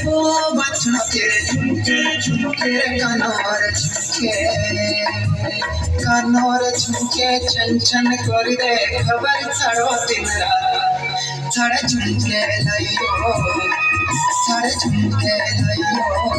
ओ बच्चों के झुमके कानोर झुमके चन चन कर दे खबर छड़ो दिन रात छड़ झुमके लाइयो